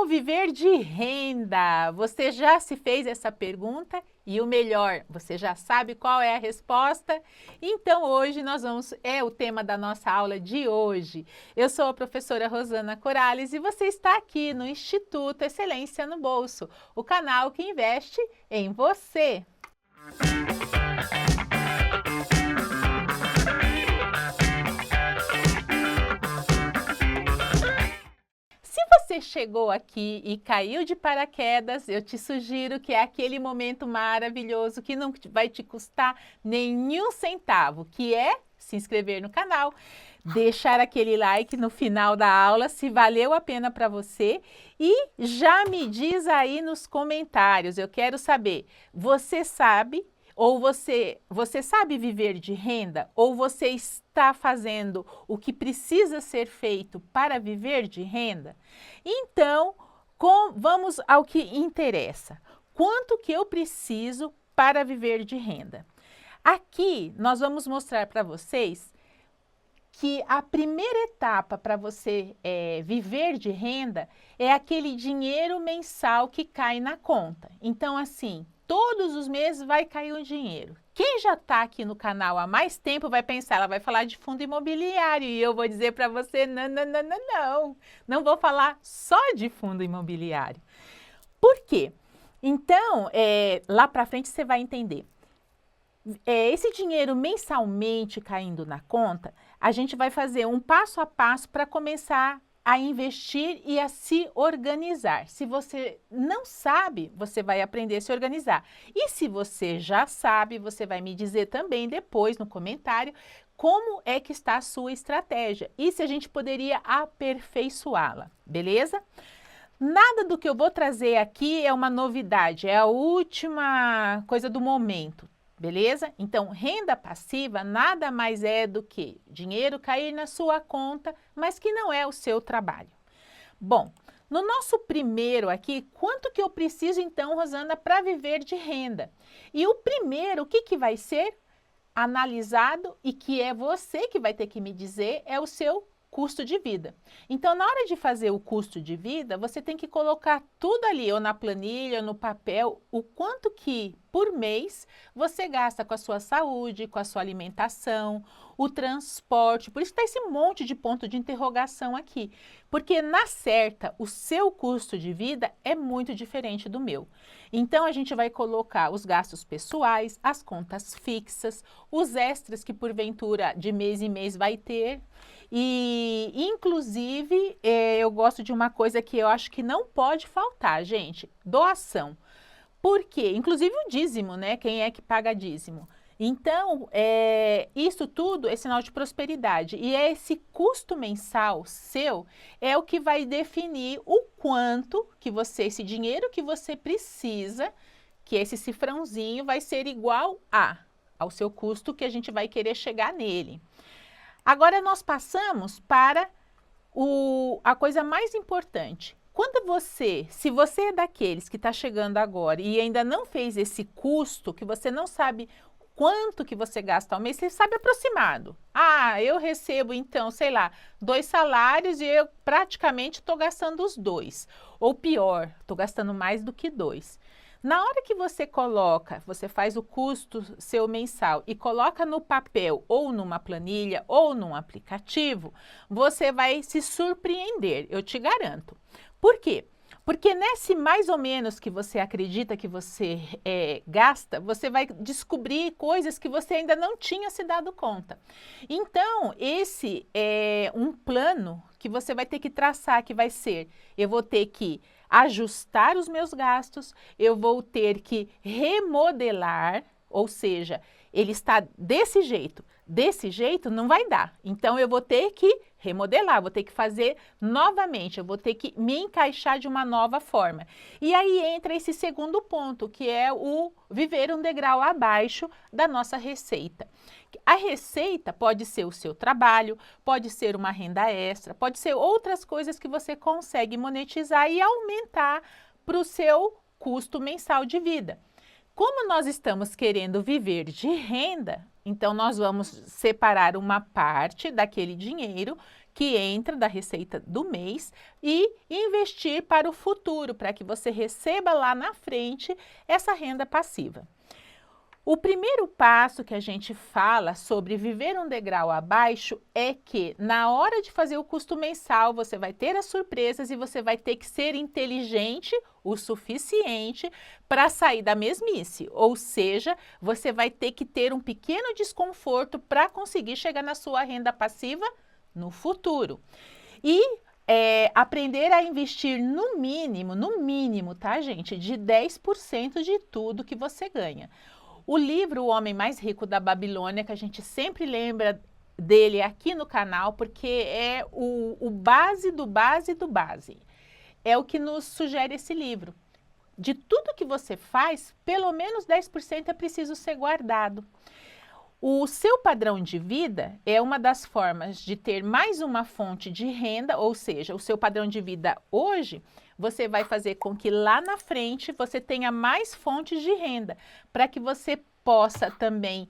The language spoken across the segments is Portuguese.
Como viver de renda? Você já se fez essa pergunta? E o melhor, você já sabe qual é a resposta? Então hoje é o tema da nossa aula de hoje. Eu sou a professora Rosana Corales e você está aqui no Instituto Excelência no Bolso, o canal que investe em você. Se você chegou aqui e caiu de paraquedas, eu te sugiro que é aquele momento maravilhoso que não vai te custar nenhum centavo, que é se inscrever no canal, deixar aquele like no final da aula, se valeu a pena para você, e já me diz aí nos comentários, eu quero saber, você sabe ou você sabe viver de renda? Ou você está fazendo o que precisa ser feito para viver de renda? Então, vamos ao que interessa. Quanto que eu preciso para viver de renda? Aqui, nós vamos mostrar para vocês que a primeira etapa para você viver de renda é aquele dinheiro mensal que cai na conta. Então, assim, todos os meses vai cair o dinheiro. Quem já está aqui no canal há mais tempo vai pensar, ela vai falar de fundo imobiliário e eu vou dizer para você, não vou falar só de fundo imobiliário. Por quê? Então, lá para frente você vai entender. Esse dinheiro mensalmente caindo na conta, a gente vai fazer um passo a passo para começar a investir e a se organizar. Se você não sabe, você vai aprender a se organizar. E se você já sabe, você vai me dizer também depois no comentário como é que está a sua estratégia e se a gente poderia aperfeiçoá-la, beleza? Nada do que eu vou trazer aqui é uma novidade, é a última coisa do momento. Beleza? Então, renda passiva nada mais é do que dinheiro cair na sua conta, mas que não é o seu trabalho. Bom, no nosso primeiro aqui, quanto que eu preciso então, Rosana, para viver de renda? E o primeiro, o que vai ser analisado e que é você que vai ter que me dizer, é o seu custo de vida. Então, na hora de fazer o custo de vida, você tem que colocar tudo ali, ou na planilha, ou no papel, o quanto que por mês você gasta com a sua saúde, com a sua alimentação, o transporte. Por isso está esse monte de ponto de interrogação aqui. Porque na certa, o seu custo de vida é muito diferente do meu. Então, a gente vai colocar os gastos pessoais, as contas fixas, os extras que porventura de mês em mês vai ter. E, inclusive, eu gosto de uma coisa que eu acho que não pode faltar, gente, doação. Por quê? Inclusive o dízimo, né? Quem é que paga dízimo? Então, isso tudo é sinal de prosperidade. E esse custo mensal seu é o que vai definir o quanto que esse dinheiro que você precisa, que esse cifrãozinho vai ser igual ao seu custo que a gente vai querer chegar nele. Agora nós passamos para a coisa mais importante. Se você é daqueles que está chegando agora e ainda não fez esse custo, que você não sabe quanto que você gasta ao mês, você sabe aproximado. Eu recebo então, sei lá, 2 salários e eu praticamente estou gastando os 2. Ou pior, estou gastando mais do que 2. Na hora que você faz o custo seu mensal e coloca no papel ou numa planilha ou num aplicativo, você vai se surpreender, eu te garanto. Por quê? Porque nesse mais ou menos que você acredita que você gasta, você vai descobrir coisas que você ainda não tinha se dado conta. Então, esse é um plano que você vai ter que traçar, que vai ser, eu vou ter que ajustar os meus gastos, eu vou ter que remodelar, ou seja, ele está desse jeito não vai dar. Então, eu vou ter que remodelar, vou ter que fazer novamente, eu vou ter que me encaixar de uma nova forma. E aí entra esse segundo ponto, que é o viver um degrau abaixo da nossa receita. A receita pode ser o seu trabalho, pode ser uma renda extra, pode ser outras coisas que você consegue monetizar e aumentar para o seu custo mensal de vida. Como nós estamos querendo viver de renda, então nós vamos separar uma parte daquele dinheiro que entra da receita do mês e investir para o futuro, para que você receba lá na frente essa renda passiva. O primeiro passo que a gente fala sobre viver um degrau abaixo é que na hora de fazer o custo mensal você vai ter as surpresas e você vai ter que ser inteligente o suficiente para sair da mesmice, ou seja, você vai ter que ter um pequeno desconforto para conseguir chegar na sua renda passiva no futuro. E aprender a investir no mínimo, tá, gente, de 10% de tudo que você ganha. O livro O Homem Mais Rico da Babilônia, que a gente sempre lembra dele aqui no canal, porque é o base do base do base. É o que nos sugere esse livro. De tudo que você faz, pelo menos 10% é preciso ser guardado. O seu padrão de vida é uma das formas de ter mais uma fonte de renda, ou seja, o seu padrão de vida hoje, você vai fazer com que lá na frente você tenha mais fontes de renda, para que você possa também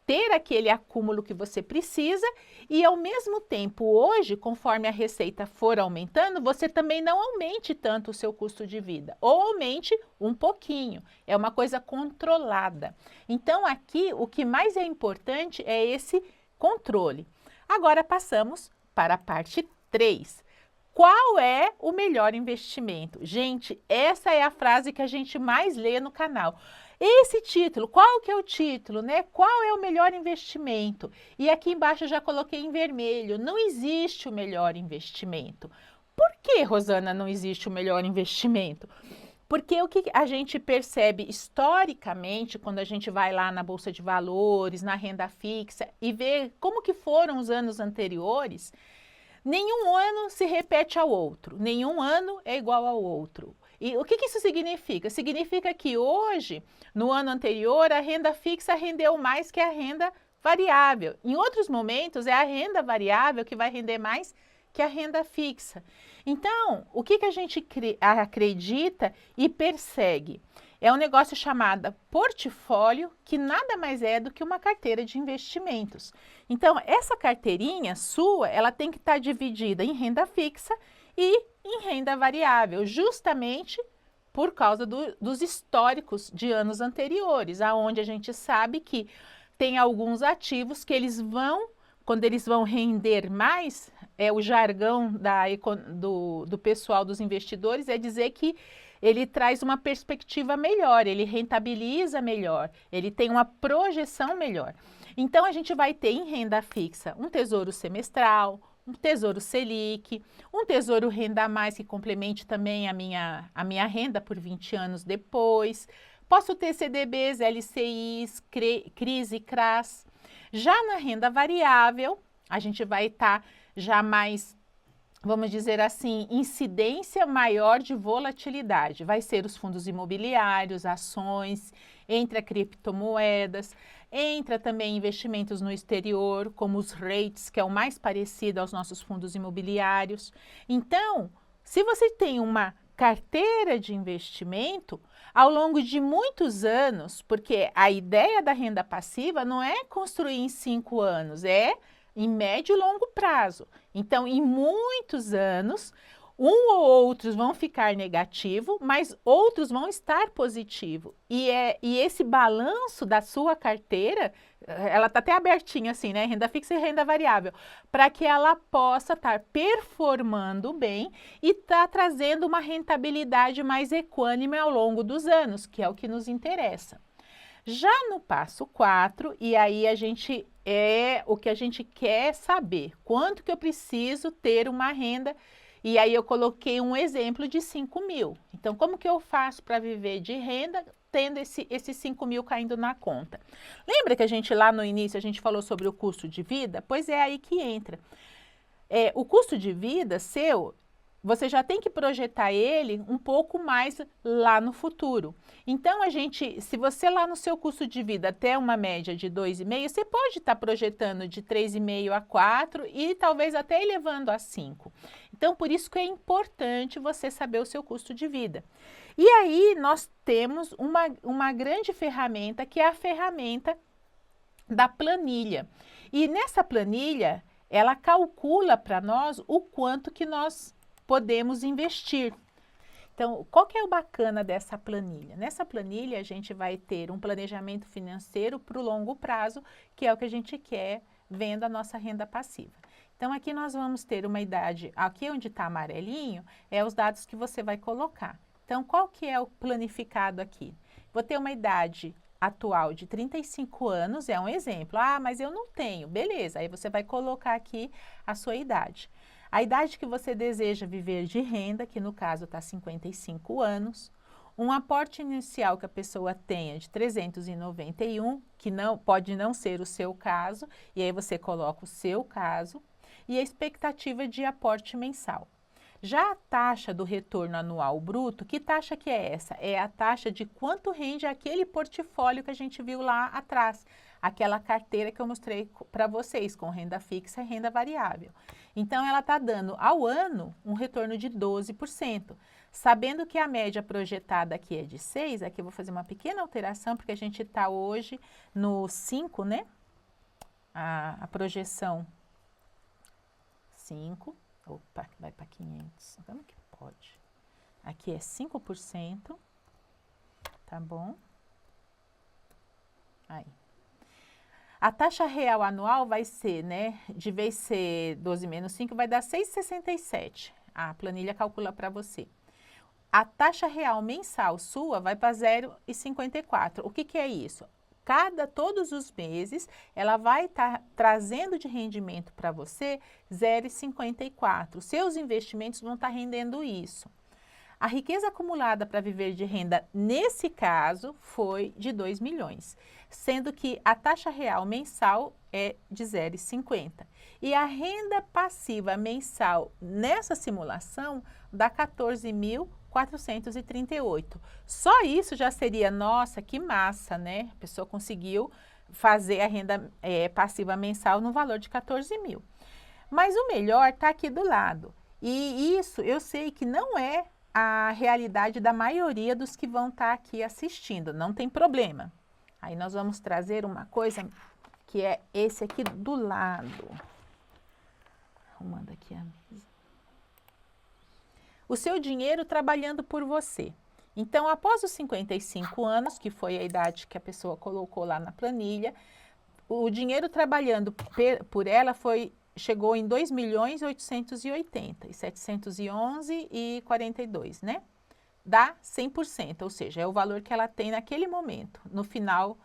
ter aquele acúmulo que você precisa e ao mesmo tempo hoje, conforme a receita for aumentando, você também não aumente tanto o seu custo de vida, ou aumente um pouquinho, é uma coisa controlada. Então aqui o que mais é importante é esse controle. Agora passamos para a parte 3. Qual é o melhor investimento? Gente, essa é a frase que a gente mais lê no canal. Esse título, qual que é o título, né? Qual é o melhor investimento? E aqui embaixo eu já coloquei em vermelho, não existe o melhor investimento. Por que, Rosana, não existe o melhor investimento? Porque o que a gente percebe historicamente, quando a gente vai lá na Bolsa de Valores, na renda fixa, e vê como que foram os anos anteriores, nenhum ano se repete ao outro, nenhum ano é igual ao outro. E o que isso significa? Significa que hoje, no ano anterior, a renda fixa rendeu mais que a renda variável. Em outros momentos, é a renda variável que vai render mais que a renda fixa. Então, o que a gente acredita e persegue? É um negócio chamado portfólio, que nada mais é do que uma carteira de investimentos. Então, essa carteirinha sua, ela tem que estar dividida em renda fixa e em renda variável, justamente por causa dos históricos de anos anteriores, aonde a gente sabe que tem alguns ativos que quando eles vão render mais, o jargão do pessoal dos investidores é dizer que ele traz uma perspectiva melhor, ele rentabiliza melhor, ele tem uma projeção melhor. Então, a gente vai ter em renda fixa um tesouro semestral, um tesouro Selic, um tesouro renda a mais que complemente também a minha renda por 20 anos depois. Posso ter CDBs, LCIs, CRIs e CRAs. Já na renda variável, a gente vai estar já mais, vamos dizer assim, incidência maior de volatilidade. Vai ser os fundos imobiliários, ações, entra criptomoedas, entra também investimentos no exterior, como os REITs, que é o mais parecido aos nossos fundos imobiliários. Então, se você tem uma carteira de investimento, ao longo de muitos anos, porque a ideia da renda passiva não é construir em 5 anos, é em médio e longo prazo. Então, em muitos anos, um ou outros vão ficar negativo, mas outros vão estar positivo. E esse balanço da sua carteira, ela está até abertinha assim, né? Renda fixa e renda variável, para que ela possa estar performando bem e trazendo uma rentabilidade mais equânime ao longo dos anos, que é o que nos interessa. Já no passo 4, e aí o que a gente quer saber, quanto que eu preciso ter uma renda. E aí eu coloquei um exemplo de 5 mil. Então, como que eu faço para viver de renda, tendo esses 5 mil caindo na conta? Lembra que lá no início a gente falou sobre o custo de vida? Pois é aí que entra. O custo de vida seu, você já tem que projetar ele um pouco mais lá no futuro. Então, se você lá no seu custo de vida até uma média de 2,5, você pode estar projetando de 3,5 a 4 e talvez até elevando a 5. Então, por isso que é importante você saber o seu custo de vida. E aí, nós temos uma grande ferramenta, que é a ferramenta da planilha. E nessa planilha, ela calcula para nós o quanto que nós podemos investir. Então, qual que é o bacana dessa planilha? Nessa planilha, a gente vai ter um planejamento financeiro para o longo prazo, que é o que a gente quer vendo a nossa renda passiva. Então, aqui nós vamos ter uma idade, aqui onde está amarelinho, é os dados que você vai colocar. Então, qual que é o planificado aqui? Vou ter uma idade atual de 35 anos, é um exemplo. Ah, mas eu não tenho. Beleza, aí você vai colocar aqui a sua idade. A idade que você deseja viver de renda, que no caso está 55 anos. Um aporte inicial que a pessoa tenha de 391, que não pode não ser o seu caso, e aí você coloca o seu caso. E a expectativa de aporte mensal. Já a taxa do retorno anual bruto, que taxa que é essa? É a taxa de quanto rende aquele portfólio que a gente viu lá atrás, aquela carteira que eu mostrei para vocês, com renda fixa e renda variável. Então, ela está dando ao ano um retorno de 12%. Sabendo que a média projetada aqui é de 6, aqui eu vou fazer uma pequena alteração, porque a gente está hoje no 5, né? A projeção 5. Opa, vai para 500. Como que pode? Aqui é 5%, tá bom? Aí. A taxa real anual vai ser, né, de vez ser 12 menos 5, vai dar 6,67. A planilha calcula para você. A taxa real mensal sua vai para 0,54. O que que é isso? Todos os meses, ela vai estar trazendo de rendimento para você 0,54. Seus investimentos vão estar rendendo isso. A riqueza acumulada para viver de renda, nesse caso, foi de 2 milhões, sendo que a taxa real mensal é de 0,50. E a renda passiva mensal nessa simulação dá 14.438. Só isso já seria, nossa, que massa, né? A pessoa conseguiu fazer a renda passiva mensal no valor de 14 mil. Mas o melhor está aqui do lado. E isso eu sei que não é a realidade da maioria dos que vão estar aqui assistindo, não tem problema. Aí nós vamos trazer uma coisa que é esse aqui do lado. Arrumando aqui a mesa. O seu dinheiro trabalhando por você. Então, após os 55 anos, que foi a idade que a pessoa colocou lá na planilha, o dinheiro trabalhando por ela chegou em 2.880.711 e 711,42, né? Dá 100%, ou seja, é o valor que ela tem naquele momento, no final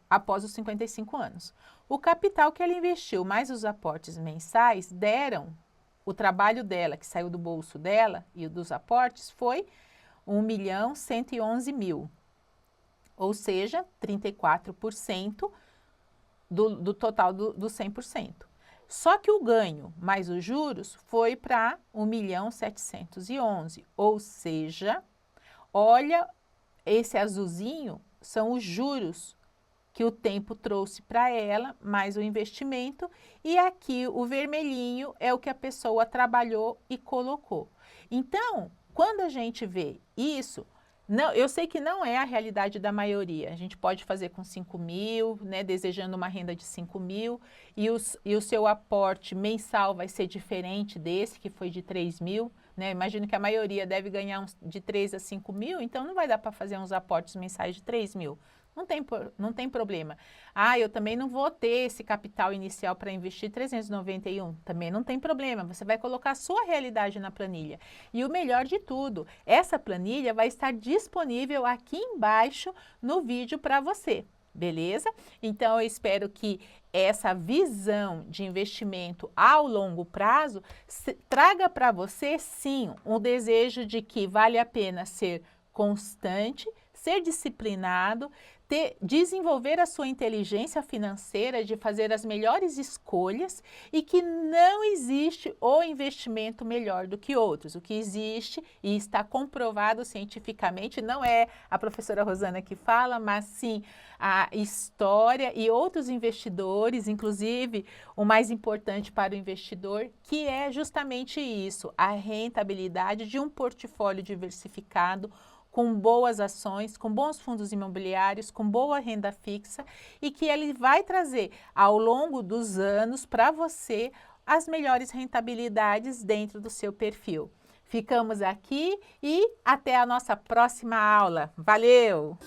após os 55 anos. O capital que ela investiu, mais os aportes mensais, deram, o trabalho dela, que saiu do bolso dela, e dos aportes, foi 1.111.000, ou seja, 34% do total do 100%. Só que o ganho mais os juros foi para 1.711.000, ou seja, olha, esse azulzinho são os juros que o tempo trouxe para ela, mais o investimento, e aqui o vermelhinho é o que a pessoa trabalhou e colocou. Então, quando a gente vê isso, não, eu sei que não é a realidade da maioria. A gente pode fazer com 5 mil, né, desejando uma renda de 5 mil, e o seu aporte mensal vai ser diferente desse, que foi de 3 mil. Né? Imagino que a maioria deve ganhar de 3 a 5 mil, então não vai dar para fazer uns aportes mensais de 3 mil. Não tem problema. Ah, eu também não vou ter esse capital inicial para investir 391. Também não tem problema. Você vai colocar a sua realidade na planilha. E o melhor de tudo, essa planilha vai estar disponível aqui embaixo no vídeo para você. Beleza? Então, eu espero que essa visão de investimento ao longo prazo traga para você, sim, um desejo de que vale a pena ser constante, ser disciplinado, desenvolver a sua inteligência financeira de fazer as melhores escolhas e que não existe o investimento melhor do que outros. O que existe e está comprovado cientificamente, não é a professora Rosana que fala, mas sim a história e outros investidores, inclusive o mais importante para o investidor, que é justamente isso, a rentabilidade de um portfólio diversificado com boas ações, com bons fundos imobiliários, com boa renda fixa e que ele vai trazer ao longo dos anos para você as melhores rentabilidades dentro do seu perfil. Ficamos aqui e até a nossa próxima aula. Valeu!